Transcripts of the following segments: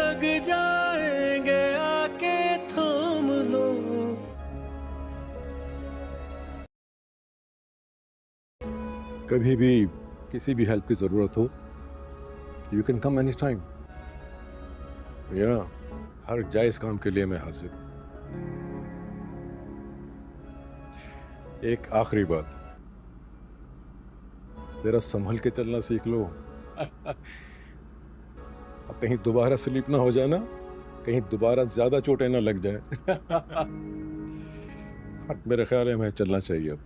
लग जाएंगे आके थाम लो। कभी भी किसी भी हेल्प की ज़रूरत हो, you can come any time. या हर जायज़ काम के लिए मैं हाजिर। एक आखिरी बात, ज़रा संभल के चलना सीख लो। अब कहीं दोबारा स्लिप ना हो जाए ना, कहीं दोबारा ज़्यादा चोटें ना लग जाए। मेरे ख्याल है हमें चलना चाहिए अब।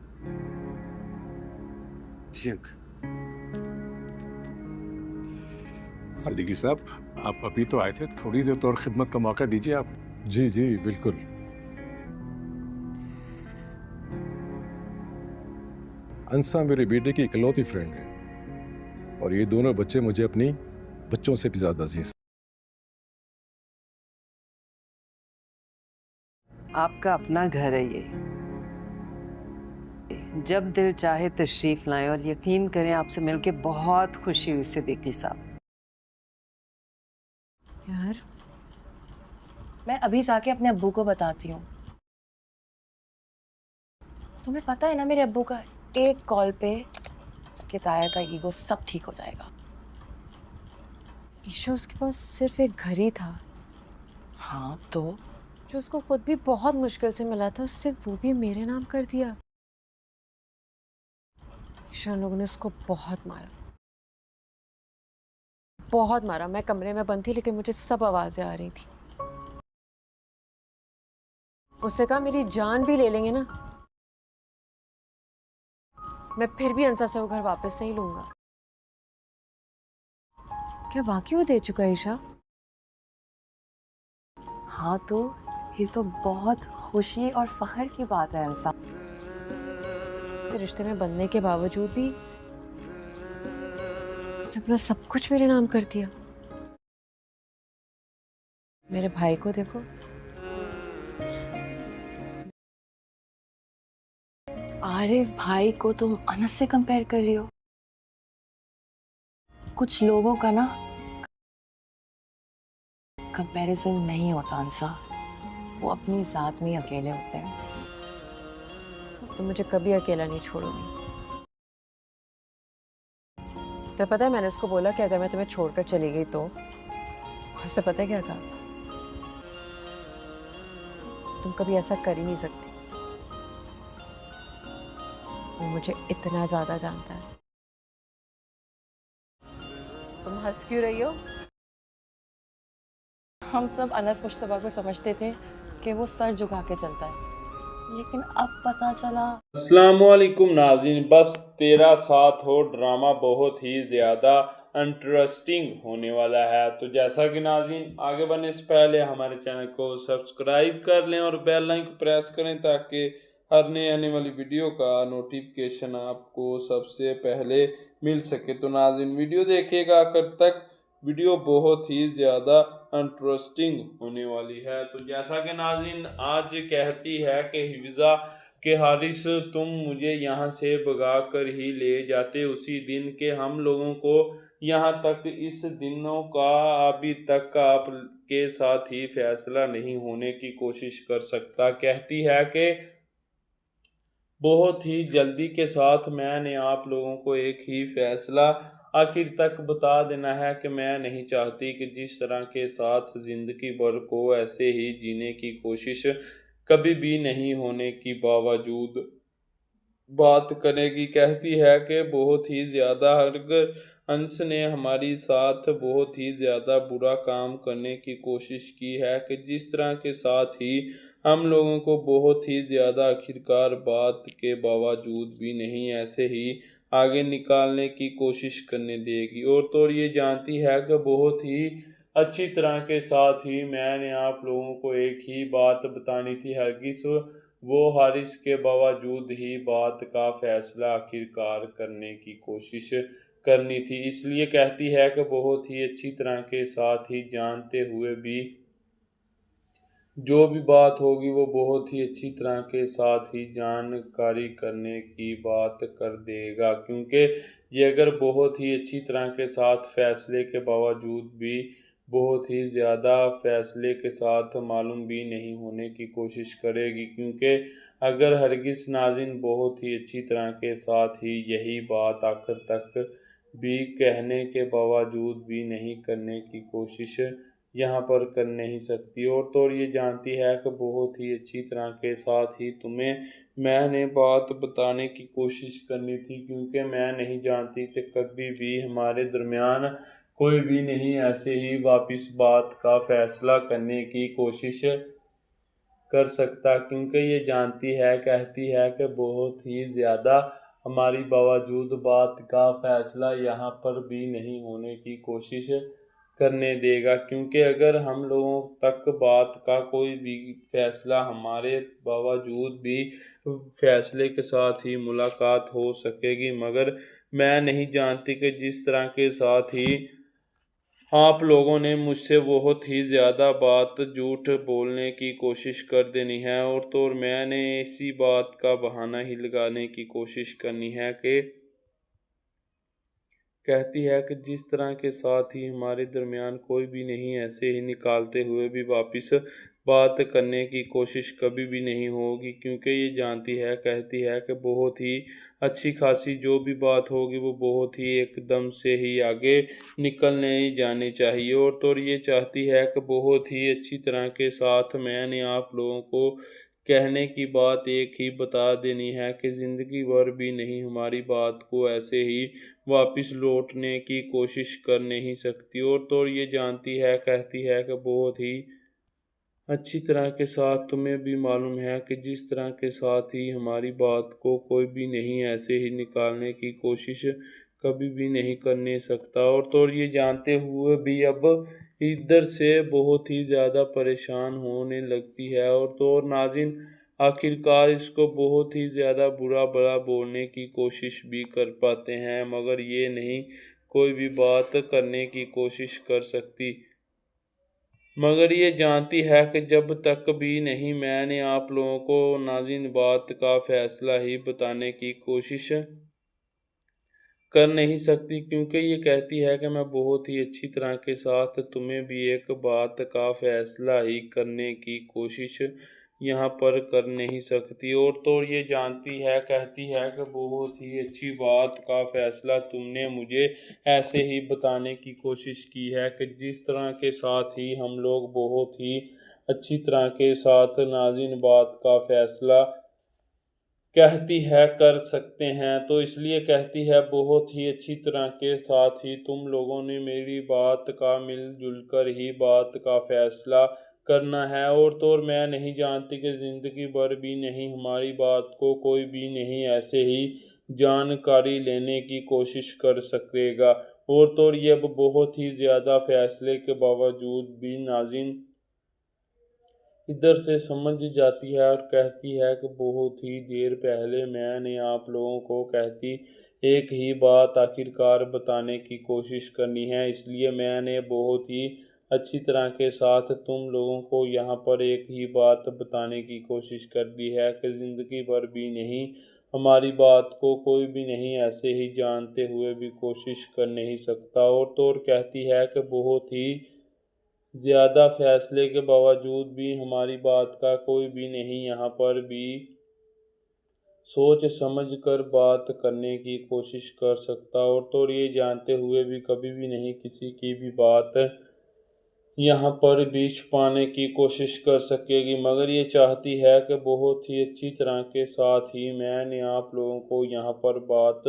सिद्दीकी साहब, आप अभी तो आए थे, थोड़ी देर तो और खिदमत का मौका दीजिए आप। जी जी बिल्कुल। अंसा मेरे बेटे की इकलौती फ्रेंड है और ये दोनों बच्चे मुझे अपनी बच्चों से भी ज्यादा अजीज। आपका अपना घर है ये, जब दिल चाहे तशरीफ लाएं और यकीन करें आपसे मिलके बहुत खुशी हुई सिद्दीकी साहब। यार मैं अभी जाके अपने अब्बू को बताती हूँ। तुम्हें पता है ना मेरे अब्बू का एक कॉल पे उसके ताया का ईगो सब ठीक हो जाएगा। ईशा उसके पास सिर्फ एक घर ही था। हाँ तो जो उसको खुद भी बहुत मुश्किल से मिला था, उससे वो भी मेरे नाम कर दिया। ईशा लोगों ने उसको बहुत मारा। मैं कमरे में बंद थी लेकिन मुझे सब आवाजें आ रही थी। उससे कहा मेरी जान भी ले लेंगे ना, मैं फिर भी अंसा से वो घर वापस नहीं लूंगा। क्या वाकई वो दे चुका है ईशा? हाँ तो ये तो बहुत खुशी और फख्र की बात है। अंसा इस रिश्ते में बनने के बावजूद भी उसने अपना सब कुछ मेरे नाम कर दिया। मेरे भाई को देखो, आरिफ भाई को तुम अनस से कंपेयर कर रही हो। कुछ लोगों का ना कंपैरिजन नहीं होता अंसा, वो अपनी जात में ही अकेले होते हैं। तुम मुझे कभी अकेला नहीं छोड़ोगी। तो पता है मैंने उसको बोला कि अगर मैं तुम्हें छोड़कर चली गई तो उससे पता है क्या कहा? तुम कभी ऐसा कर ही नहीं सकती, वो मुझे इतना ज्यादा जानता है। तुम हंस क्यों रही हो? हम सब अनस मुश्तबा को समझते थे कि वो सर झुका के चलता है, लेकिन अब पता चला। अस्सलामुअलैकुम नाज़रीन, बस तेरा साथ हो ड्रामा बहुत ही ज़्यादा इंटरेस्टिंग होने वाला है। तो जैसा कि नाज़रीन आगे बढ़ने से पहले हमारे चैनल को सब्सक्राइब कर लें और बेल आइकन को प्रेस करें ताकि हर नए आने वाली वीडियो का नोटिफिकेशन आपको सबसे पहले मिल सके। तो नाज़रीन वीडियो देखिएगा आखिर तक, वीडियो बहुत ही ज़्यादा इंटरेस्टिंग होने वाली है। तो जैसा कि नाज़रीन आज कहती है कि हिफ्ज़ा कि हारिस तुम मुझे यहाँ से भगा कर ही ले जाते उसी दिन के हम लोगों को यहाँ तक इस दिनों का अभी तक आपके साथ ही फैसला नहीं होने की कोशिश कर सकता। कहती है कि बहुत ही जल्दी के साथ मैंने आप लोगों को एक ही फैसला आखिर तक बता देना है कि मैं नहीं चाहती कि जिस तरह के साथ ज़िंदगी भर को ऐसे ही जीने की कोशिश कभी भी नहीं होने की बावजूद बात करेगी। कहती है कि बहुत ही ज़्यादा अगर अंश ने हमारी साथ बहुत ही ज़्यादा बुरा काम करने की कोशिश की है कि जिस तरह के साथ ही हम लोगों को बहुत ही ज़्यादा आखिरकार बात के बावजूद भी नहीं ऐसे ही आगे निकालने की कोशिश करने देगी। और तो ये जानती है कि बहुत ही अच्छी तरह के साथ ही मैंने आप लोगों को एक ही बात बतानी थी, हरगिज़ वो हारिस के बावजूद ही बात का फैसला आखिरकार करने की कोशिश करनी थी। इसलिए कहती है कि बहुत ही अच्छी तरह के साथ ही जानते हुए भी जो भी बात होगी वो बहुत ही अच्छी तरह के साथ ही जानकारी करने की बात कर देगा, क्योंकि ये अगर बहुत ही अच्छी तरह के साथ फैसले के बावजूद भी بہت ہی زیادہ فیصلے کے ساتھ معلوم بھی نہیں ہونے کی کوشش کرے گی، کیونکہ اگر ہرگز ناظرین بہت ہی اچھی طرح کے ساتھ ہی یہی بات آخر تک بھی کہنے کے باوجود بھی نہیں کرنے کی کوشش یہاں پر کر نہیں سکتی، اور تو یہ جانتی ہے کہ بہت ہی اچھی طرح کے ساتھ ہی تمہیں میں نے بات بتانے کی کوشش کرنی تھی، کیونکہ میں نہیں جانتی کہ کبھی بھی ہمارے درمیان کوئی بھی نہیں ایسے ہی واپس بات کا فیصلہ کرنے کی کوشش کر سکتا، کیونکہ یہ جانتی ہے، کہتی ہے کہ بہت ہی زیادہ ہماری باوجود بات کا فیصلہ یہاں پر بھی نہیں ہونے کی کوشش کرنے دے گا، کیونکہ اگر ہم لوگوں تک بات کا کوئی بھی فیصلہ ہمارے باوجود بھی فیصلے کے ساتھ ہی ملاقات ہو سکے گی، مگر میں نہیں جانتی کہ جس طرح کے ساتھ ہی آپ لوگوں نے مجھ سے بہت ہی زیادہ بات جھوٹ بولنے کی کوشش کر دینی ہے، اور تو میں نے اسی بات کا بہانہ ہی لگانے کی کوشش کرنی ہے کہ کہتی ہے کہ جس طرح کے ساتھ ہی ہمارے درمیان کوئی بھی نہیں ایسے ہی نکالتے ہوئے بھی واپس بات کرنے کی کوشش کبھی بھی نہیں ہوگی، کیونکہ یہ جانتی ہے، کہتی ہے کہ بہت ہی اچھی خاصی جو بھی بات ہوگی وہ بہت ہی ایک دم سے ہی آگے نکلنے جانے چاہیے، اور تو یہ چاہتی ہے کہ بہت ہی اچھی طرح کے ساتھ میں نے آپ لوگوں کو کہنے کی بات ایک ہی بتا دینی ہے کہ زندگی بھر بھی نہیں ہماری بات کو ایسے ہی واپس لوٹنے کی کوشش کر نہیں سکتی، اور تو یہ جانتی ہے، کہتی ہے کہ بہت ہی اچھی طرح کے ساتھ تمہیں بھی معلوم ہے کہ جس طرح کے ساتھ ہی ہماری بات کو کوئی بھی نہیں ایسے ہی نکالنے کی کوشش کبھی بھی نہیں کرنے سکتا، اور تو یہ جانتے ہوئے بھی اب ادھر سے بہت ہی زیادہ پریشان ہونے لگتی ہے، اور تو ناظرین آخرکار اس کو بہت ہی زیادہ برا بھلا بولنے کی کوشش بھی کر پاتے ہیں، مگر یہ نہیں کوئی بھی بات کرنے کی کوشش کر سکتی، مگر یہ جانتی ہے کہ جب تک بھی نہیں میں نے آپ لوگوں کو ناظرین بات کا فیصلہ ہی بتانے کی کوشش کر نہیں سکتی، کیونکہ یہ کہتی ہے کہ میں بہت ہی اچھی طرح کے ساتھ تمہیں بھی ایک بات کا فیصلہ ہی کرنے کی کوشش یہاں پر کر نہیں سکتی، اور تو یہ جانتی ہے، کہتی ہے کہ بہت ہی اچھی بات کا فیصلہ تم نے مجھے ایسے ہی بتانے کی کوشش کی ہے کہ جس طرح کے ساتھ ہی ہم لوگ بہت ہی اچھی طرح کے ساتھ ناظرین بات کا فیصلہ کہتی ہے کر سکتے ہیں، تو اس لیے کہتی ہے بہت ہی اچھی طرح کے ساتھ ہی تم لوگوں نے میری بات کا مل جل کر ہی بات کا فیصلہ کرنا ہے، اور تو میں نہیں جانتی کہ زندگی بھر بھی نہیں ہماری بات کو کوئی بھی نہیں ایسے ہی جانکاری لینے کی کوشش کر سکے گا، اور تو یہ اب بہت ہی زیادہ فیصلے کے باوجود بھی ناظرین ادھر سے سمجھ جاتی ہے، اور کہتی ہے کہ بہت ہی دیر پہلے میں نے آپ لوگوں کو کہتی ایک ہی بات آخرکار بتانے کی کوشش کرنی ہے، اس لیے میں نے بہت ہی اچھی طرح کے ساتھ تم لوگوں کو یہاں پر ایک ہی بات بتانے کی کوشش کر دی ہے کہ زندگی بھر بھی نہیں ہماری بات کو کوئی بھی نہیں ایسے ہی جانتے ہوئے بھی کوشش کر نہیں سکتا، اور تو کہتی ہے کہ بہت ہی زیادہ فیصلے کے باوجود بھی ہماری بات کا کوئی بھی نہیں یہاں پر بھی سوچ سمجھ کر بات کرنے کی کوشش کر سکتا، اور تو یہ جانتے ہوئے بھی کبھی بھی نہیں کسی کی بھی بات یہاں پر بھی چھپانے کی کوشش کر سکے گی، مگر یہ چاہتی ہے کہ بہت ہی اچھی طرح کے ساتھ ہی میں نے آپ لوگوں کو یہاں پر بات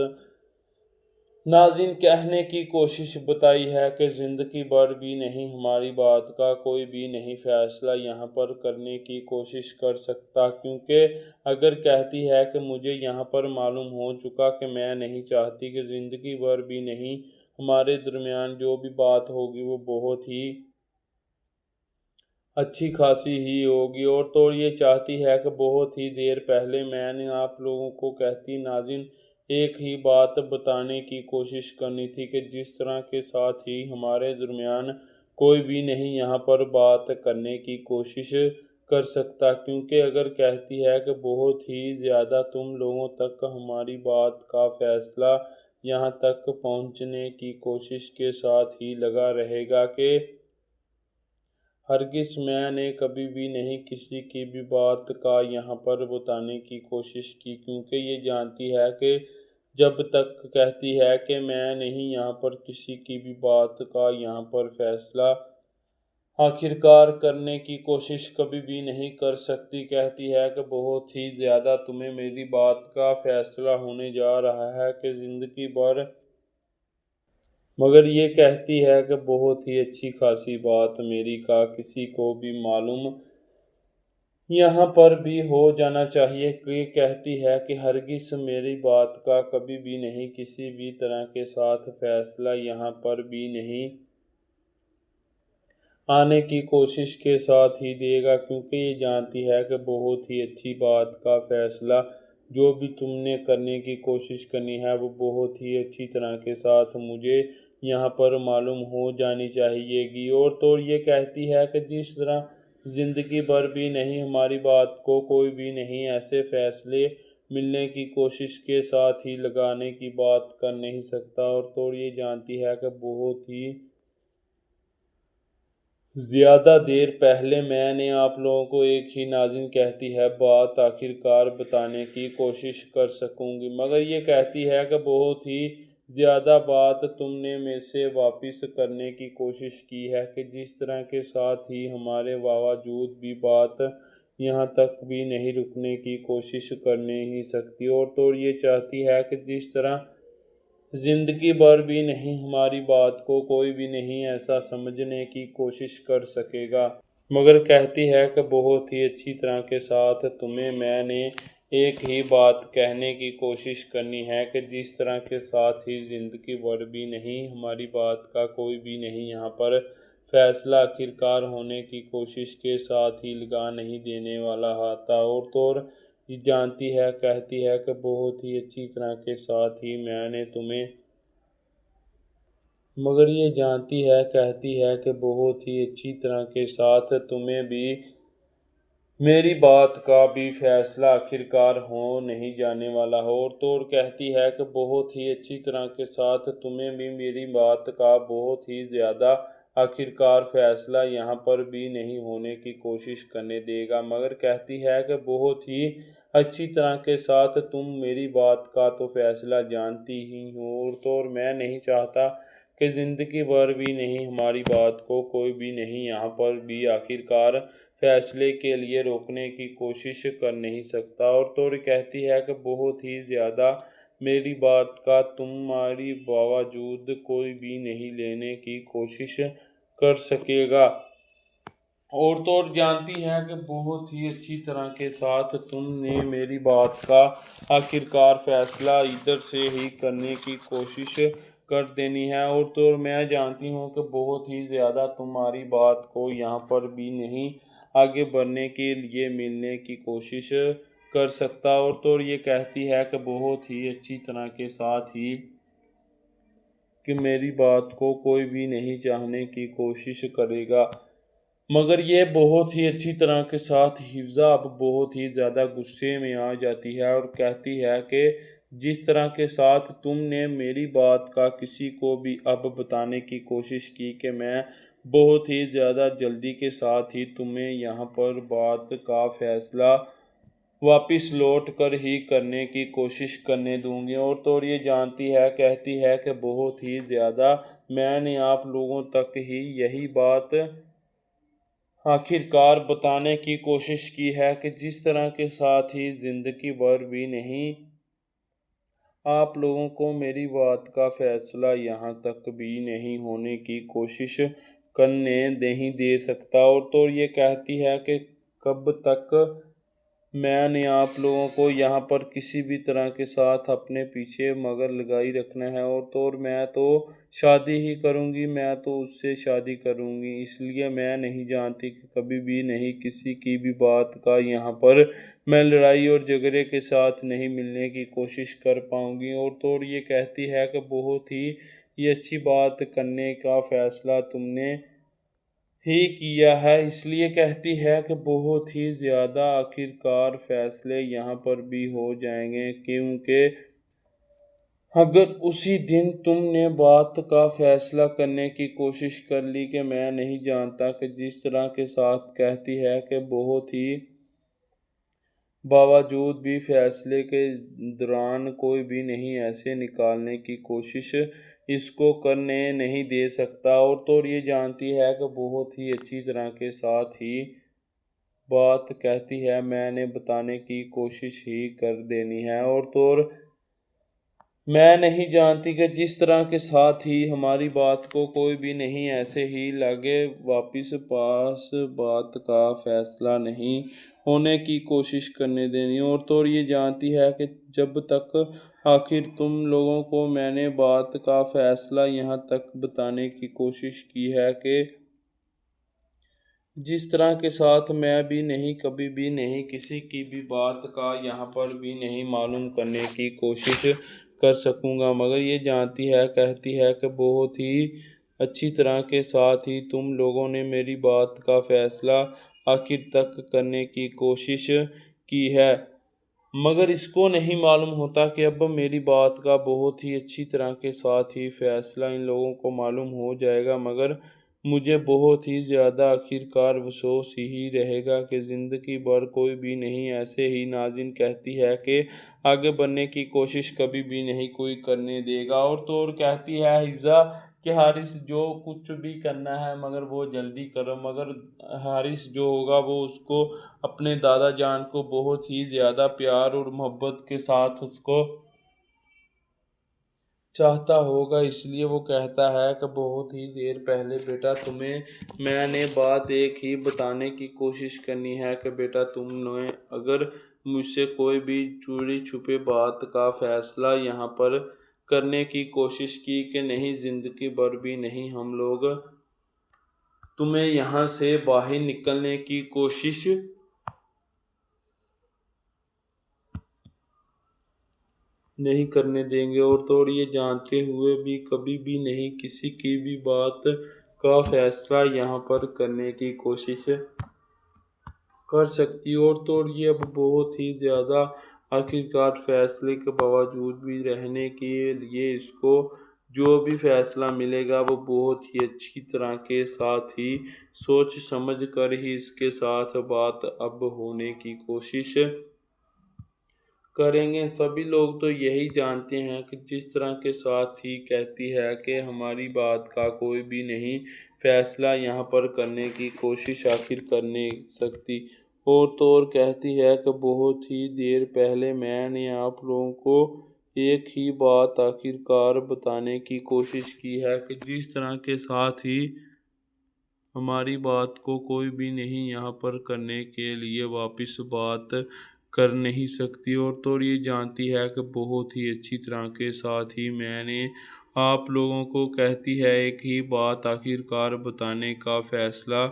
ناظرین کہنے کی کوشش بتائی ہے کہ زندگی بھر بھی نہیں ہماری بات کا کوئی بھی نہیں فیصلہ یہاں پر کرنے کی کوشش کر سکتا، کیونکہ اگر کہتی ہے کہ مجھے یہاں پر معلوم ہو چکا کہ میں نہیں چاہتی کہ زندگی بھر بھی نہیں ہمارے درمیان جو بھی بات ہوگی وہ بہت ہی اچھی خاصی ہی ہوگی، اور تو یہ چاہتی ہے کہ بہت ہی دیر پہلے میں نے آپ لوگوں کو کہتی ناظرین ایک ہی بات بتانے کی کوشش کرنی تھی کہ جس طرح کے ساتھ ہی ہمارے درمیان کوئی بھی نہیں یہاں پر بات کرنے کی کوشش کر سکتا، کیونکہ اگر کہتی ہے کہ بہت ہی زیادہ تم لوگوں تک ہماری بات کا فیصلہ یہاں تک پہنچنے کی کوشش کے ساتھ ہی لگا رہے گا کہ ہرگز میں نے کبھی بھی نہیں کسی کی بھی بات کا یہاں پر بتانے کی کوشش کی، کیونکہ یہ جانتی ہے کہ جب تک کہتی ہے کہ میں نہیں یہاں پر کسی کی بھی بات کا یہاں پر فیصلہ آخرکار کرنے کی کوشش کبھی بھی نہیں کر سکتی۔ کہتی ہے کہ بہت ہی زیادہ تمہیں میری بات کا فیصلہ ہونے جا رہا ہے کہ زندگی بھر، مگر یہ کہتی ہے کہ بہت ہی اچھی خاصی بات میری کا کسی کو بھی معلوم یہاں پر بھی ہو جانا چاہیے، کہ کہتی ہے کہ ہرگز میری بات کا کبھی بھی نہیں کسی بھی طرح کے ساتھ فیصلہ یہاں پر بھی نہیں آنے کی کوشش کے ساتھ ہی دے گا، کیونکہ یہ جانتی ہے کہ بہت ہی اچھی بات کا فیصلہ جو بھی تم نے کرنے کی کوشش کرنی ہے وہ بہت ہی اچھی طرح کے ساتھ مجھے یہاں پر معلوم ہو جانی چاہیے گی۔ اور تو یہ کہتی ہے کہ جس طرح زندگی بھر بھی نہیں ہماری بات کو کوئی بھی نہیں ایسے فیصلے ملنے کی کوشش کے ساتھ ہی لگانے کی بات کر نہیں سکتا۔ اور تو یہ جانتی ہے کہ بہت ہی زیادہ دیر پہلے میں نے آپ لوگوں کو ایک ہی ناظرین کہتی ہے بات آخرکار بتانے کی کوشش کر سکوں گی، مگر یہ کہتی ہے کہ بہت ہی زیادہ بات تم نے مجھ سے واپس کرنے کی کوشش کی ہے، کہ جس طرح کے ساتھ ہی ہمارے باوجود بھی بات یہاں تک بھی نہیں رکنے کی کوشش کرنے ہی سکتی۔ اور تو یہ چاہتی ہے کہ جس طرح زندگی بھر بھی نہیں ہماری بات کو کوئی بھی نہیں ایسا سمجھنے کی کوشش کر سکے گا، مگر کہتی ہے کہ بہت ہی اچھی طرح کے ساتھ تمہیں میں نے ایک ہی بات کہنے کی کوشش کرنی ہے، کہ جس طرح کے ساتھ ہی زندگی بھر بھی نہیں ہماری بات کا کوئی بھی نہیں یہاں پر فیصلہ آخرکار ہونے کی کوشش کے ساتھ ہی لگا نہیں دینے والا ہوتا۔ اور تو یہ جانتی ہے، کہتی ہے کہ بہت ہی اچھی طرح کے ساتھ ہی میں نے تمہیں، مگر یہ جانتی ہے، کہتی ہے کہ بہت ہی اچھی طرح کے ساتھ تمہیں بھی میری بات کا بھی فیصلہ آخرکار ہو نہیں جانے والا ہو۔ اور تو کہتی ہے کہ بہت ہی اچھی طرح کے ساتھ تمہیں بھی میری بات کا بہت ہی زیادہ آخرکار فیصلہ یہاں پر بھی نہیں ہونے کی کوشش کرنے دے گا، مگر کہتی ہے کہ بہت ہی اچھی طرح کے ساتھ تم میری بات کا تو فیصلہ جانتی ہی ہو۔ اور تو میں نہیں چاہتا کہ زندگی بھر بھی نہیں ہماری بات کو کوئی بھی نہیں یہاں پر بھی آخرکار فیصلے کے لیے روکنے کی کوشش کر نہیں سکتا۔ اور تو کہتی ہے کہ بہت ہی زیادہ میری بات کا تمہاری باوجود کوئی بھی نہیں لینے کی کوشش کر سکے گا۔ اور تو جانتی ہے کہ بہت ہی اچھی طرح کے ساتھ تم نے میری بات کا آخرکار فیصلہ ادھر سے ہی کرنے کی کوشش کر دینی ہے۔ اور تو میں جانتی ہوں کہ بہت ہی زیادہ تمہاری بات کو یہاں پر بھی نہیں آگے بڑھنے کے لیے ملنے کی کوشش کر سکتا۔ اور تو یہ کہتی ہے کہ بہت ہی اچھی طرح کے ساتھ ہی کہ میری بات کو کوئی بھی نہیں چاہنے کی کوشش کرے گا، مگر یہ بہت ہی اچھی طرح کے ساتھ حفظہ اب بہت ہی زیادہ غصے میں آ جاتی ہے، اور کہتی ہے کہ جس طرح کے ساتھ تم نے میری بات کا کسی کو بھی اب بتانے کی کوشش کی، کہ میں بہت ہی زیادہ جلدی کے ساتھ ہی تمہیں یہاں پر بات کا فیصلہ واپس لوٹ کر ہی کرنے کی کوشش کرنے دوں گی۔ اور تو یہ جانتی ہے، کہتی ہے کہ بہت ہی زیادہ میں نے آپ لوگوں تک ہی یہی بات آخرکار بتانے کی کوشش کی ہے، کہ جس طرح کے ساتھ ہی زندگی بھر بھی نہیں آپ لوگوں کو میری بات کا فیصلہ یہاں تک بھی نہیں ہونے کی کوشش کرنے نہیں دے سکتا۔ اور تو یہ کہتی ہے کہ کب تک میں نے آپ لوگوں کو یہاں پر کسی بھی طرح کے ساتھ اپنے پیچھے مگر لگائی رکھنا ہے، اور تو میں تو شادی ہی کروں گی، میں تو اس سے شادی کروں گی، اس لیے میں نہیں جانتی کہ کبھی بھی نہیں کسی کی بھی بات کا یہاں پر میں لڑائی اور جھگڑے کے ساتھ نہیں ملنے کی کوشش کر پاؤں گی۔ اور تو یہ کہتی ہے کہ بہت ہی یہ اچھی بات کرنے کا فیصلہ تم نے ہی کیا ہے، اس لیے کہتی ہے کہ بہت ہی زیادہ آخرکار فیصلے یہاں پر بھی ہو جائیں گے، کیونکہ अगर उसी दिन तुमने बात का फैसला करने की कोशिश कर ली कि मैं नहीं जानता कि जिस तरह के साथ कहती है कि बहुत ही बावजूद भी फैसले के दौरान कोई भी नहीं ऐसे निकालने की कोशिश इसको करने नहीं दे सकता, और तो ये जानती है कि बहुत ही अच्छी तरह के साथ ही बात कहती है मैंने बताने की कोशिश ही कर देनी है, और तो मैं नहीं जानती कि जिस तरह के साथ ही हमारी बात को कोई भी नहीं ऐसे ही लागे वापस पास बात का फैसला नहीं होने की कोशिश करने देनी, और तो ये जानती है कि जब तक आखिर तुम लोगों को मैंने बात का फैसला यहाँ तक बताने की कोशिश की है कि जिस तरह के साथ मैं भी नहीं कभी भी नहीं किसी की भी बात का यहाँ पर भी नहीं मालूम करने की कोशिश कर सकूँगा, मगर ये जानती है कहती है कि बहुत ही अच्छी तरह के साथ ही तुम लोगों ने मेरी बात का फैसला आखिर तक करने की कोशिश की है, मगर इसको नहीं मालूम होता कि अब मेरी बात का बहुत ही अच्छी तरह के साथ ही फैसला इन लोगों को मालूम हो जाएगा, मगर मुझे बहुत ही ज़्यादा आखिरकार अफसोस ही रहेगा कि ज़िंदगी भर कोई भी नहीं ऐसे ही नाज़िन कहती है कि आगे बढ़ने की कोशिश कभी भी नहीं कोई करने देगा, और तो और कहती है हिफ्ज़ा कि हारिस जो कुछ भी करना है मगर वो जल्दी करो, मगर हारिस जो होगा वो उसको अपने दादा जान को बहुत ही ज़्यादा प्यार और मोहब्बत के साथ उसको चाहता होगा, इसलिए वो कहता है कि बहुत ही देर पहले बेटा तुम्हें मैंने बात एक ही बताने की कोशिश करनी है कि बेटा तुमने अगर मुझसे कोई भी चोरी छुपे बात का फैसला यहाँ पर करने की कोशिश की कि नहीं ज़िंदगी भर भी नहीं हम लोग तुम्हें यहाँ से बाहर निकलने की कोशिश नहीं करने देंगे, और तो और ये जानते हुए भी कभी भी नहीं किसी की भी बात का फैसला यहाँ पर करने की कोशिश कर सकती, और तो और ये अब बहुत ही ज़्यादा आखिरकार फैसले के बावजूद भी रहने के लिए इसको जो भी फैसला मिलेगा वो बहुत ही अच्छी तरह के साथ ही सोच समझ कर ही इसके साथ बात अब होने की कोशिश करेंगे। सभी लोग तो यही जानते हैं कि जिस तरह के साथ ही कहती है कि हमारी बात का कोई भी नहीं फैसला यहाँ पर करने की कोशिश आखिर करने सकती, और तो और कहती है कि बहुत ही देर पहले मैंने आप लोगों को एक ही बात आखिरकार बताने की कोशिश की है कि जिस तरह के साथ ही हमारी बात को कोई भी नहीं यहाँ पर करने के लिए वापस बात कर नहीं सकती, और तो ये जानती है कि बहुत ही अच्छी तरह के साथ ही मैंने आप लोगों को कहती है एक ही बात आखिरकार बताने का फैसला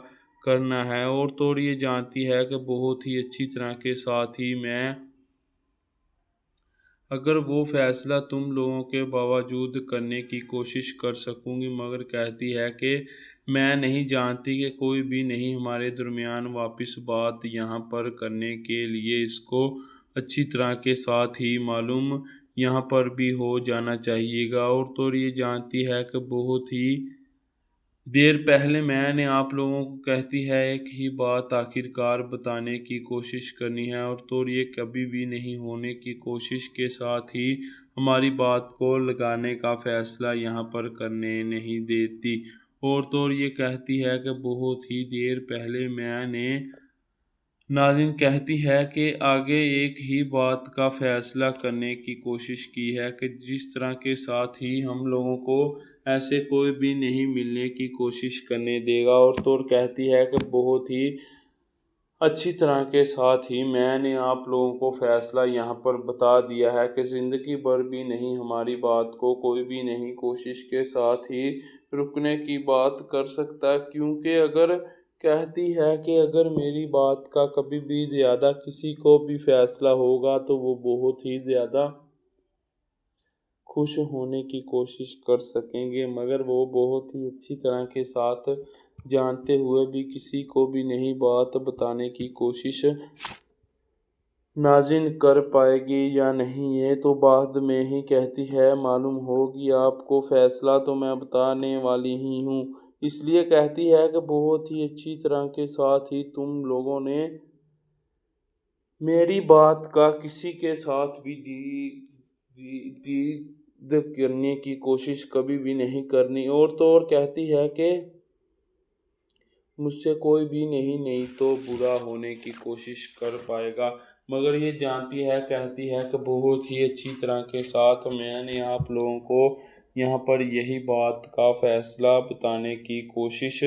करना है, और तो ये जानती है कि बहुत ही अच्छी तरह के साथ ही मैं अगर वो फैसला तुम लोगों के बावजूद करने की कोशिश कर सकूंगी, मगर कहती है कि मैं नहीं जानती कि कोई भी नहीं हमारे दरमियान वापस बात यहाँ पर करने के लिए इसको अच्छी तरह के साथ ही मालूम यहाँ पर भी हो जाना चाहिएगा, और तो ये जानती है कि बहुत ही देर पहले मैंने आप लोगों को कहती है एक ही बात आखिरकार बताने की कोशिश करनी है, और तो ये कभी भी नहीं होने की कोशिश के साथ ही हमारी बात को लगाने का फैसला यहाँ पर करने नहीं देती, और तो ये कहती है कि बहुत ही देर पहले मैंने नाज़िन कहती है कि आगे एक ही बात का फैसला करने की कोशिश की है कि जिस तरह के साथ ही हम लोगों को ऐसे कोई भी नहीं मिलने की कोशिश करने देगा, और तो और कहती है कि बहुत ही अच्छी तरह के साथ ही मैंने आप लोगों को फैसला यहाँ पर बता दिया है कि ज़िंदगी भर भी नहीं हमारी बात को कोई भी नहीं कोशिश के साथ ही रुकने की बात कर सकता, क्योंकि अगर कहती है कि अगर मेरी बात का कभी भी ज़्यादा किसी को भी फैसला होगा तो वो बहुत ही ज़्यादा खुश होने की कोशिश कर सकेंगे, मगर वो बहुत ही अच्छी तरह के साथ जानते हुए भी किसी को भी नहीं बात बताने की कोशिश नाज़िन कर पाएगी या नहीं ये तो बाद में ही कहती है, मालूम होगी आपको, फैसला तो मैं बताने वाली ही हूँ। इसलिए कहती है कि बहुत ही अच्छी तरह के साथ ही तुम लोगों ने मेरी बात का किसी के साथ भी दीद करने की कोशिश कभी भी नहीं करनी। और तो और कहती है कि मुझसे कोई भी नहीं तो बुरा होने की कोशिश कर पाएगा। मगर ये जानती है, कहती है कि बहुत ही अच्छी तरह के साथ मैंने आप लोगों को यहाँ पर यही बात का फैसला बताने की कोशिश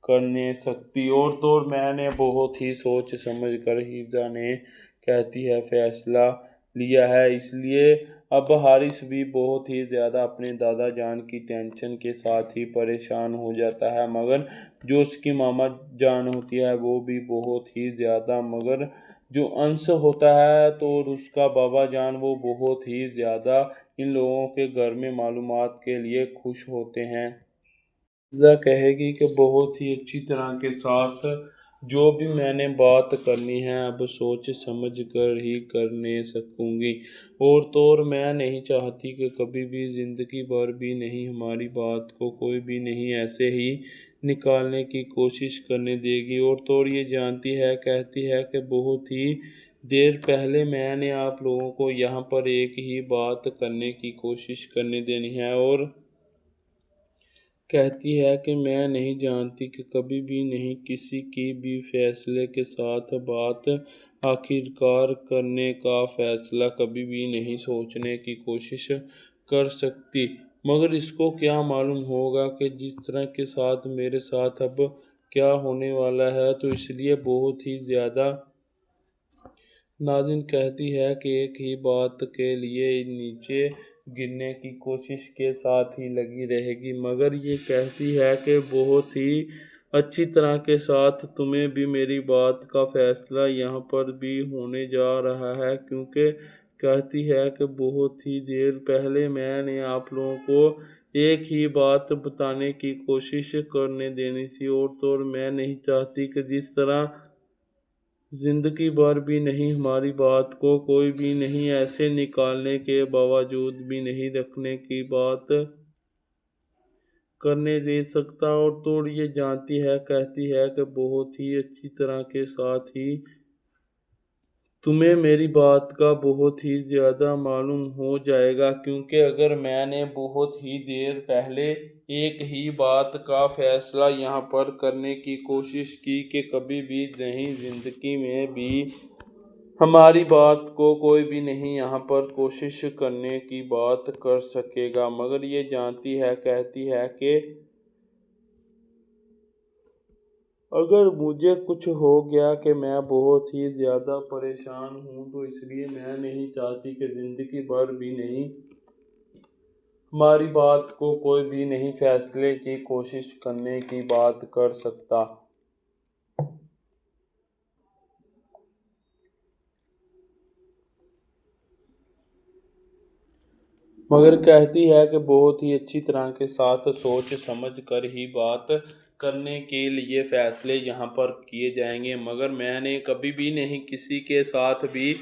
करने सकती। और तो और मैंने बहुत ही सोच समझ कर हिफ्जा ने, कहती है, फैसला लिया है। इसलिए अब हारिस भी बहुत ही ज़्यादा अपने दादा जान की टेंशन के साथ ही परेशान हो जाता है। मगर जो उसकी मामा जान होती है वो भी बहुत ही ज़्यादा, मगर जो अंश होता है तो और उसका बाबा जान वो बहुत ही ज़्यादा इन लोगों के घर में मालूमात के लिए खुश होते हैं। हिफ्जा कहेगी कि बहुत ही अच्छी तरह के साथ जो भी मैंने बात करनी है अब सोच समझ कर ही करने सकूंगी। और तो और मैं नहीं चाहती कि कभी भी ज़िंदगी भर भी नहीं हमारी बात को कोई भी नहीं ऐसे ही निकालने की कोशिश करने देगी। और तो और ये जानती है, कहती है कि बहुत ही देर पहले मैंने आप लोगों को यहाँ पर एक ही बात करने की कोशिश करने देनी है। और कहती है कि मैं नहीं जानती कि कभी भी नहीं किसी की भी फैसले के साथ बात आखिरकार करने का फैसला कभी भी नहीं सोचने की कोशिश कर सकती। मगर इसको क्या मालूम होगा कि जिस तरह के साथ मेरे साथ अब क्या होने वाला है, तो इसलिए बहुत ही ज़्यादा नाज़िन कहती है कि एक ही बात के लिए नीचे गिरने की कोशिश के साथ ही लगी रहेगी। मगर ये कहती है कि बहुत ही अच्छी तरह के साथ तुम्हें भी मेरी बात का फैसला यहाँ पर भी होने जा रहा है, क्योंकि कहती है कि बहुत ही देर पहले मैंने आप लोगों को एक ही बात बताने की कोशिश करने देनी थी। और तो और मैं नहीं चाहती कि जिस तरह ज़िंदगी भर भी नहीं हमारी बात को कोई भी नहीं ऐसे निकालने के बावजूद भी नहीं रखने की बात करने दे सकता। और तो और ये जानती है, कहती है कि बहुत ही अच्छी तरह के साथ ही तुम्हें मेरी बात का बहुत ही ज़्यादा मालूम हो जाएगा, क्योंकि अगर मैंने बहुत ही देर पहले एक ही बात का फैसला यहाँ पर करने की कोशिश की कि कभी भी नहीं ज़िंदगी में भी हमारी बात को कोई भी नहीं यहाँ पर कोशिश करने की बात कर सकेगा। मगर ये जानती है, कहती है कि अगर मुझे कुछ हो गया कि मैं बहुत ही ज़्यादा परेशान हूँ, तो इसलिए मैं नहीं चाहती कि ज़िंदगी भर भी नहीं हमारी बात को कोई भी नहीं फैसले की कोशिश करने की बात कर सकता। मगर कहती है कि बहुत ही अच्छी तरह के साथ सोच समझ कर ही बात करने के लिए फ़ैसले यहाँ पर किए जाएंगे। मगर मैंने कभी भी नहीं किसी के साथ भी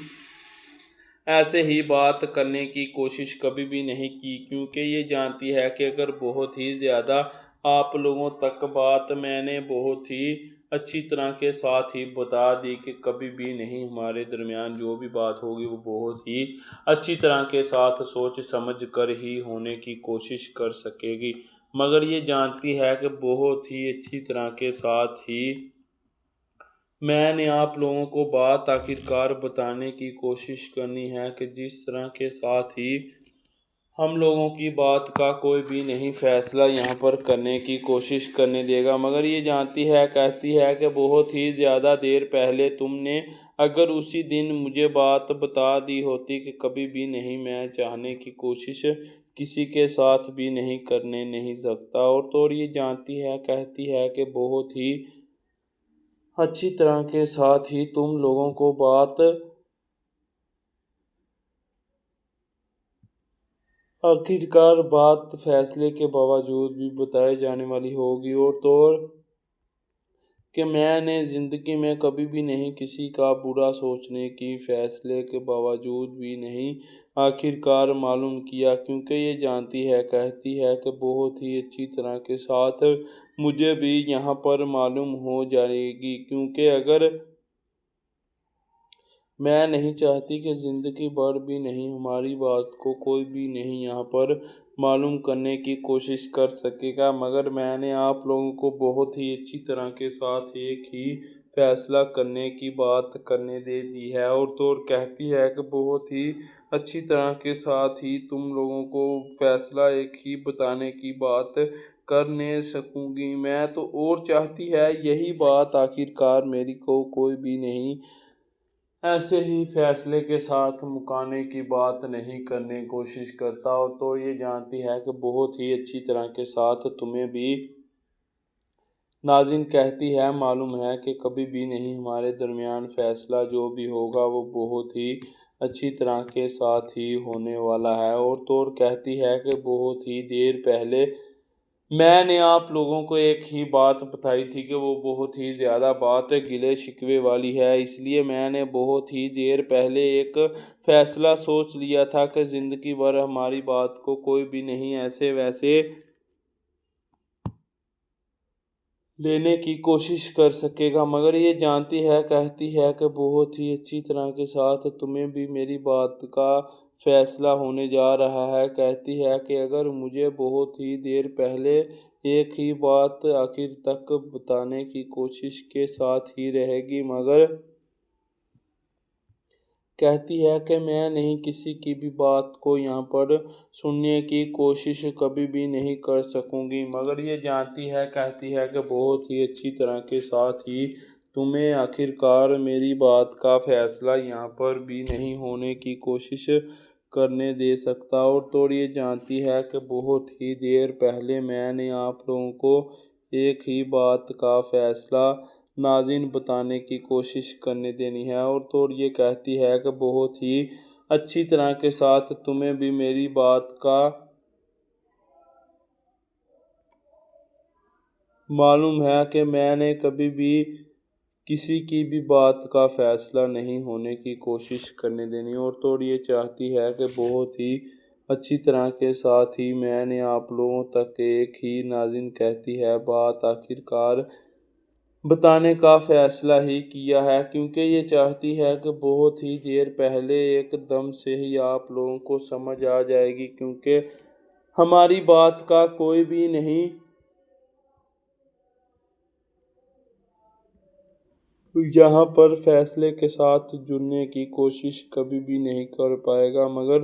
ऐसे ही बात करने की कोशिश कभी भी नहीं की, क्योंकि ये जानती है कि अगर बहुत ही ज़्यादा आप लोगों तक बात मैंने बहुत ही अच्छी तरह के साथ ही बता दी कि कभी भी नहीं हमारे दरमियान जो भी बात होगी वो बहुत ही अच्छी तरह के साथ सोच समझ कर ही होने की कोशिश कर सकेगी। मगर ये जानती है कि बहुत ही अच्छी तरह के साथ ही मैंने आप लोगों को बात आखिरकार बताने की कोशिश करनी है कि जिस तरह के साथ ही हम लोगों की बात का कोई भी नहीं फैसला यहाँ पर करने की कोशिश करने देगा। मगर ये जानती है, कहती है कि बहुत ही ज़्यादा देर पहले तुमने अगर उसी दिन मुझे बात बता दी होती कि कभी भी नहीं मैं चाहने की कोशिश किसी के साथ भी नहीं करने नहीं सकता। और तो और ये जानती है, कहती है कि बहुत ही अच्छी तरह के साथ ही तुम लोगों को बात आखिरकार बात फैसले के बावजूद भी बताई जाने वाली होगी। और तो और کہ میں نے زندگی میں کبھی بھی نہیں کسی کا برا سوچنے کی فیصلے کے باوجود بھی نہیں آخرکار معلوم کیا، کیونکہ یہ جانتی ہے، کہتی ہے کہ بہت ہی اچھی طرح کے ساتھ مجھے بھی یہاں پر معلوم ہو جائے گی، کیونکہ اگر میں نہیں چاہتی کہ زندگی بھر بھی نہیں ہماری بات کو کوئی بھی نہیں یہاں پر معلوم کرنے کی کوشش کر سکے گا، مگر میں نے آپ لوگوں کو بہت ہی اچھی طرح کے ساتھ ایک ہی فیصلہ کرنے کی بات کرنے دے دی ہے، اور تو اور کہتی ہے کہ بہت ہی اچھی طرح کے ساتھ ہی تم لوگوں کو فیصلہ ایک ہی بتانے کی بات کرنے سکوں گی میں تو، اور چاہتی ہے یہی بات آخرکار میری کو کوئی بھی نہیں ایسے ہی فیصلے کے ساتھ مکانے کی بات نہیں کرنے کی کوشش کرتا، اور تو یہ جانتی ہے کہ بہت ہی اچھی طرح کے ساتھ تمہیں بھی ناظرین کہتی ہے معلوم ہے کہ کبھی بھی نہیں ہمارے درمیان فیصلہ جو بھی ہوگا وہ بہت ہی اچھی طرح کے ساتھ ہی ہونے والا ہے، اور تو اور کہتی ہے کہ بہت ہی دیر پہلے میں نے آپ لوگوں کو ایک ہی بات بتائی تھی کہ وہ بہت ہی زیادہ بات گلے شکوے والی ہے، اس لیے میں نے بہت ہی دیر پہلے ایک فیصلہ سوچ لیا تھا کہ زندگی بھر ہماری بات کو کوئی بھی نہیں ایسے ویسے لینے کی کوشش کر سکے گا، مگر یہ جانتی ہے، کہتی ہے کہ بہت ہی اچھی طرح کے ساتھ تمہیں بھی میری بات کا فیصلہ ہونے جا رہا ہے، کہتی ہے کہ اگر مجھے بہت ہی دیر پہلے ایک ہی بات آخر تک بتانے کی کوشش کے ساتھ ہی رہے گی، مگر کہتی ہے کہ میں نہیں کسی کی بھی بات کو یہاں پر سننے کی کوشش کبھی بھی نہیں کر سکوں گی، مگر یہ جانتی ہے، کہتی ہے کہ بہت ہی اچھی طرح کے ساتھ ہی تمہیں آخرکار میری بات کا فیصلہ یہاں پر بھی نہیں ہونے کی کوشش کرنے دے سکتا، اور تو یہ جانتی ہے کہ بہت ہی دیر پہلے میں نے آپ لوگوں کو ایک ہی بات کا فیصلہ ناظرین بتانے کی کوشش کرنے دینی ہے، اور تو یہ کہتی ہے کہ بہت ہی اچھی طرح کے ساتھ تمہیں بھی میری بات کا معلوم ہے کہ میں نے کبھی بھی کسی کی بھی بات کا فیصلہ نہیں ہونے کی کوشش کرنے دینی، اور تو یہ چاہتی ہے کہ بہت ہی اچھی طرح کے ساتھ ہی میں نے آپ لوگوں تک ایک ہی ناظرین کہتی ہے بات آخرکار بتانے کا فیصلہ ہی کیا ہے، کیونکہ یہ چاہتی ہے کہ بہت ہی دیر پہلے ایک دم سے ہی آپ لوگوں کو سمجھ آ جائے گی، کیونکہ ہماری بات کا کوئی بھی نہیں یہاں پر فیصلے کے ساتھ جڑنے کی کوشش کبھی بھی نہیں کر پائے گا، مگر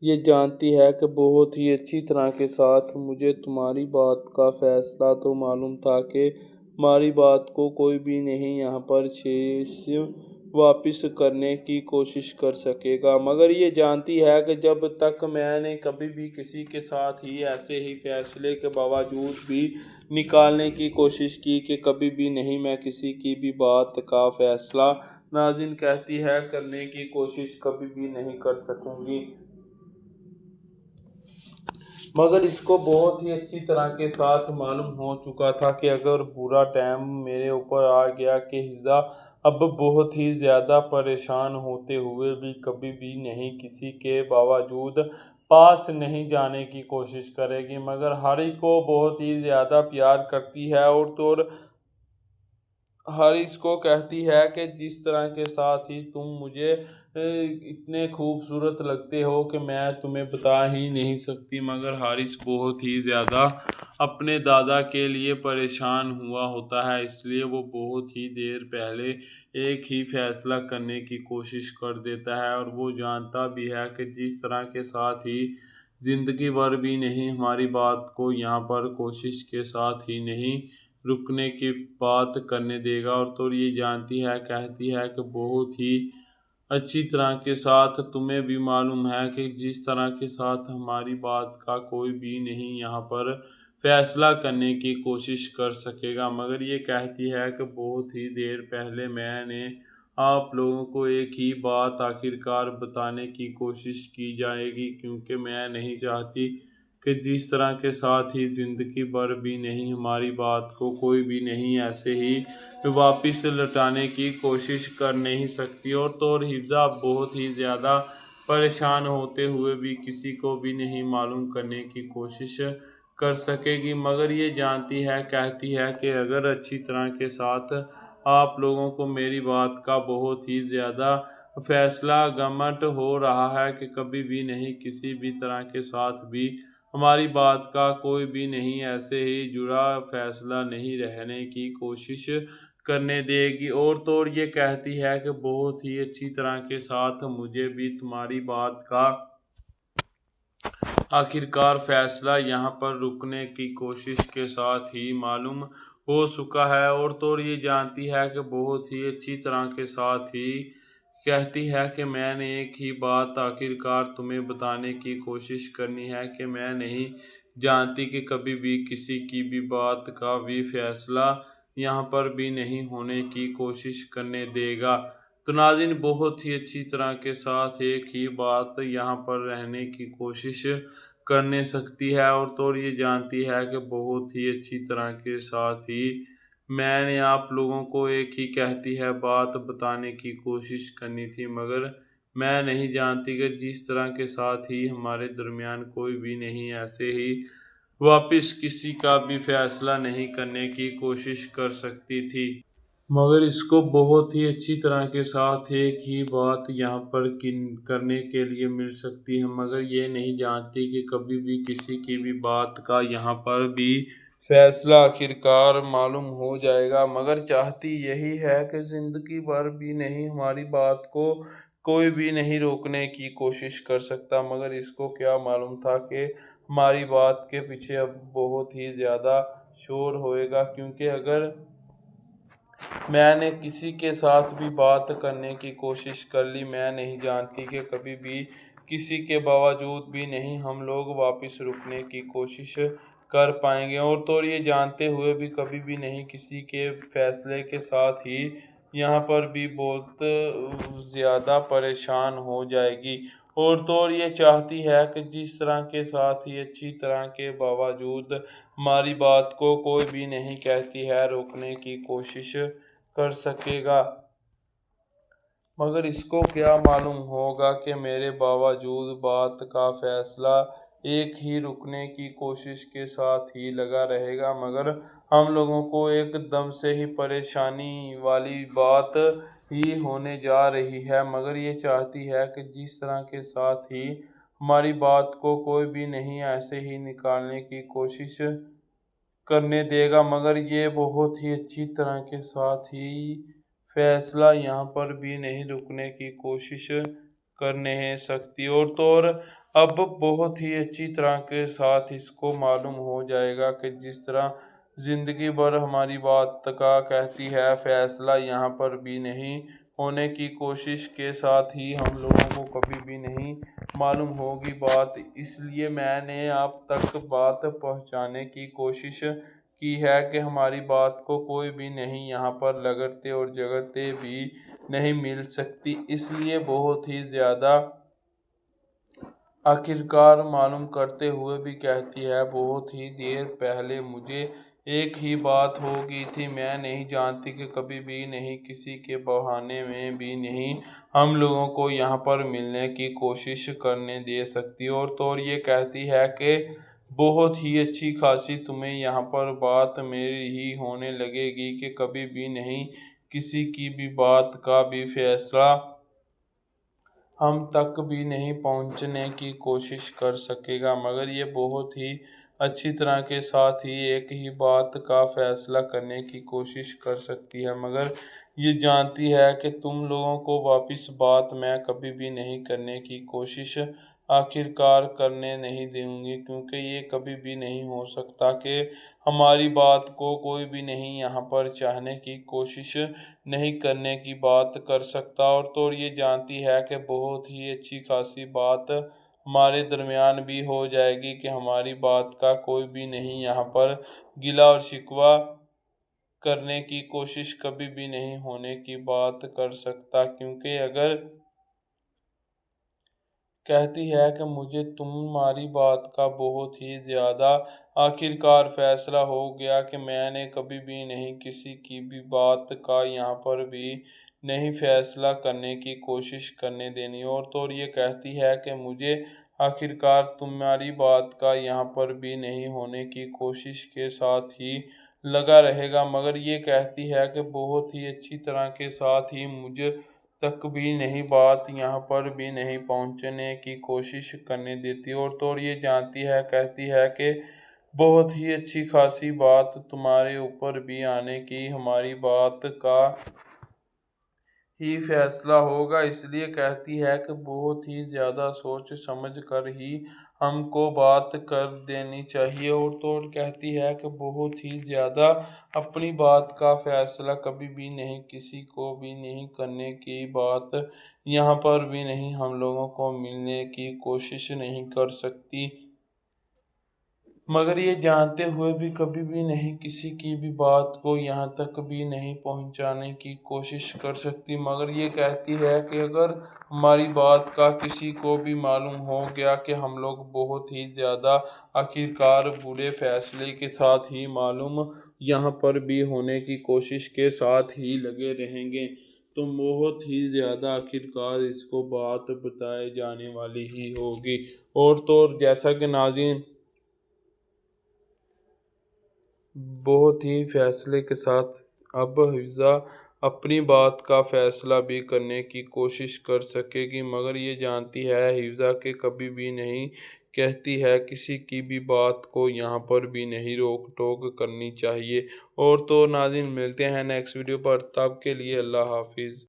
یہ جانتی ہے کہ بہت ہی اچھی طرح کے ساتھ مجھے تمہاری بات کا فیصلہ تو معلوم تھا کہ ہماری بات کو کوئی بھی نہیں یہاں پر واپس کرنے کی کوشش کر سکے گا، مگر یہ جانتی ہے کہ جب تک میں نے کبھی بھی کسی کے ساتھ ہی ایسے ہی فیصلے کے باوجود بھی نکالنے کی کوشش کی کہ کبھی بھی نہیں میں کسی کی بھی بات کا فیصلہ ناظرین کہتی ہے کرنے کی کوشش کبھی بھی نہیں کر سکوں گی، مگر اس کو بہت ہی اچھی طرح کے ساتھ معلوم ہو چکا تھا کہ اگر برا ٹائم میرے اوپر آ گیا کہ حفظہ اب بہت ہی زیادہ پریشان ہوتے ہوئے بھی کبھی بھی نہیں کسی کے باوجود پاس نہیں جانے کی کوشش کرے گی، مگر ہری کو بہت ہی زیادہ پیار کرتی ہے، اور تو ہری اس کو کہتی ہے کہ جس طرح کے ساتھ ہی تم مجھے اتنے خوبصورت لگتے ہو کہ میں تمہیں بتا ہی نہیں سکتی، مگر حارث بہت ہی زیادہ اپنے دادا کے لیے پریشان ہوا ہوتا ہے، اس لیے وہ بہت ہی دیر پہلے ایک ہی فیصلہ کرنے کی کوشش کر دیتا ہے، اور وہ جانتا بھی ہے کہ جس طرح کے ساتھ ہی زندگی بھر بھی نہیں ہماری بات کو یہاں پر کوشش کے ساتھ ہی نہیں رکنے کی بات کرنے دے گا، اور تو یہ جانتی ہے، کہتی ہے کہ بہت ہی اچھی طرح کے ساتھ تمہیں بھی معلوم ہے کہ جس طرح کے ساتھ ہماری بات کا کوئی بھی نہیں یہاں پر فیصلہ کرنے کی کوشش کر سکے گا، مگر یہ کہتی ہے کہ بہت ہی دیر پہلے میں نے آپ لوگوں کو ایک ہی بات آخرکار بتانے کی کوشش کی جائے گی، کیونکہ میں نہیں چاہتی कि जिस तरह के साथ ही ज़िंदगी भर भी नहीं हमारी बात को कोई भी नहीं ऐसे ही वापस लौटाने की कोशिश कर नहीं सकती। और तो और हिफ्ज़ा बहुत ही ज़्यादा परेशान होते हुए भी किसी को भी नहीं मालूम करने की कोशिश कर सकेगी, मगर ये जानती है, कहती है कि अगर अच्छी तरह के साथ आप लोगों को मेरी बात का बहुत ही ज़्यादा फैसला गमट हो रहा है कि कभी भी नहीं किसी भी तरह के साथ भी हमारी बात का कोई भी नहीं ऐसे ही जुड़ा फैसला नहीं रहने की कोशिश करने देगी। और तो और ये कहती है कि बहुत ही अच्छी तरह के साथ मुझे भी तुम्हारी बात का आखिरकार फैसला यहाँ पर रुकने की कोशिश के साथ ही मालूम हो चुका है। और तो और ये जानती है कि बहुत ही अच्छी तरह के साथ ही कहती है कि मैंने एक ही बात आखिरकार तुम्हें बताने की कोशिश करनी है कि मैं नहीं जानती कि कभी भी किसी की भी बात का भी फैसला यहाँ पर भी नहीं होने की कोशिश करने देगा। तो नाज़रीन, बहुत ही अच्छी तरह के साथ एक ही बात यहाँ पर रहने की कोशिश करने सकती है। और तो और ये जानती है कि बहुत ही अच्छी तरह के साथ ही मैंने आप लोगों को एक ही कहती है बात बताने की कोशिश करनी थी, मगर मैं नहीं जानती कि जिस तरह के साथ ही हमारे दरमियान कोई भी नहीं ऐसे ही वापस किसी का भी फैसला नहीं करने की कोशिश कर सकती थी, मगर इसको बहुत ही अच्छी तरह के साथ एक ही बात यहाँ पर करने के लिए मिल सकती है, मगर ये नहीं जानती कि कभी भी किसी की भी बात का यहाँ पर भी फैसला आखिरकार मालूम हो जाएगा। मगर चाहती यही है कि ज़िंदगी भर भी नहीं हमारी बात को कोई भी नहीं रोकने की कोशिश कर सकता, मगर इसको क्या मालूम था कि हमारी बात के पीछे अब बहुत ही ज़्यादा शोर होएगा। क्योंकि अगर मैंने किसी के साथ भी बात करने की कोशिश कर ली, मैं नहीं जानती कि कभी भी किसी के बावजूद भी नहीं हम लोग वापस रुकने की कोशिश कर पाएंगे। और तो और ये जानते हुए भी कभी भी नहीं किसी के फैसले के साथ ही यहाँ पर भी बहुत ज़्यादा परेशान हो जाएगी। और तो और ये चाहती है कि जिस तरह के साथ ही अच्छी तरह के बावजूद हमारी बात को कोई भी नहीं कहती है रोकने की कोशिश कर सकेगा, मगर इसको क्या मालूम होगा कि मेरे बावजूद बात का फैसला एक ही रुकने की कोशिश के साथ ही लगा रहेगा, मगर हम लोगों को एकदम से ही परेशानी वाली बात ही होने जा रही है। मगर ये चाहती है कि जिस तरह के साथ ही हमारी बात को कोई भी नहीं ऐसे ही निकालने की कोशिश करने देगा, मगर ये बहुत ही अच्छी तरह के साथ ही फैसला यहाँ पर भी नहीं रुकने की कोशिश कर नहीं सकती। और तो और अब बहुत ही अच्छी तरह के साथ इसको मालूम हो जाएगा कि जिस तरह ज़िंदगी भर हमारी बात का कहती है फैसला यहाँ पर भी नहीं होने की कोशिश के साथ ही हम लोगों को कभी भी नहीं मालूम होगी बात। इसलिए मैंने आप तक बात पहुँचाने की कोशिश की है कि हमारी बात को कोई भी नहीं यहाँ पर लगते और झगड़ते भी नहीं मिल सकती। इसलिए बहुत ही ज़्यादा आखिरकार मालूम करते हुए भी कहती है बहुत ही देर पहले मुझे एक ही बात हो गई थी, मैं नहीं जानती कि कभी भी नहीं किसी के बहाने में भी नहीं हम लोगों को यहाँ पर मिलने की कोशिश करने दे सकती। और तो और ये कहती है कि बहुत ही अच्छी खासी तुम्हें यहाँ पर बात मेरी ही होने लगेगी कि कभी भी नहीं किसी की भी बात का भी फैसला हम तक भी नहीं पहुँचने की कोशिश कर सकेगा, मगर ये बहुत ही अच्छी तरह के साथ ही एक ही बात का फैसला करने की कोशिश कर सकती है, मगर ये जानती है कि तुम लोगों को वापस बात मैं कभी भी नहीं करने की कोशिश आखिरकार करने नहीं दूंगी। क्योंकि ये कभी भी नहीं हो सकता कि हमारी बात को कोई भी नहीं यहाँ पर चाहने की कोशिश नहीं करने की बात कर सकता। और तो ये जानती है कि बहुत ही अच्छी खासी बात हमारे दरमियान भी हो जाएगी कि हमारी बात का कोई भी नहीं यहाँ पर गिला और शिकवा करने की कोशिश कभी भी नहीं होने की बात कर सकता। क्योंकि अगर कहती है कि मुझे तुम्हारी बात का बहुत ही ज़्यादा आखिरकार फैसला हो गया कि मैंने कभी भी नहीं किसी की भी बात का यहाँ पर भी नहीं फैसला करने की कोशिश करने देनी। और तो और ये कहती है कि मुझे आखिरकार तुम्हारी बात का यहाँ पर भी नहीं होने की कोशिश के साथ ही लगा रहेगा, मगर ये कहती है कि बहुत ही अच्छी तरह के साथ ही मुझे तक भी नहीं बात यहाँ पर भी नहीं पहुँचने की कोशिश करने देती। और तो और ये जानती है, कहती है कि बहुत ही अच्छी खासी बात तुम्हारे ऊपर भी आने की हमारी बात का ही फैसला होगा, इसलिए कहती है कि बहुत ही ज़्यादा सोच समझ कर ही हमको बात कर देनी चाहिए। और तो और कहती है कि बहुत ही ज़्यादा अपनी बात का फैसला कभी भी नहीं किसी को भी नहीं करने की बात यहाँ पर भी नहीं हम लोगों को मिलने की कोशिश नहीं कर सकती, मगर ये जानते हुए भी कभी भी नहीं किसी की भी बात को यहाँ तक भी नहीं पहुँचाने की कोशिश कर सकती। मगर ये कहती है कि अगर हमारी बात का किसी को भी मालूम हो गया कि हम लोग बहुत ही ज़्यादा आखिरकार बुरे फैसले के साथ ही मालूम यहाँ पर भी होने की कोशिश के साथ ही लगे रहेंगे, तो बहुत ही ज़्यादा आखिरकार इसको बात बताए जाने वाली ही होगी। और तो और जैसा कि नाज़रीन बहुत ही फैसले के साथ अब हिफ्ज़ा अपनी बात का फ़ैसला भी करने की कोशिश कर सकेगी, मगर ये जानती है हिफ्ज़ा के कभी भी नहीं कहती है किसी की भी बात को यहाँ पर भी नहीं रोक टोक करनी चाहिए। और तो नाज़रीन मिलते हैं नेक्स्ट वीडियो पर, तब के लिए अल्लाह हाफिज़।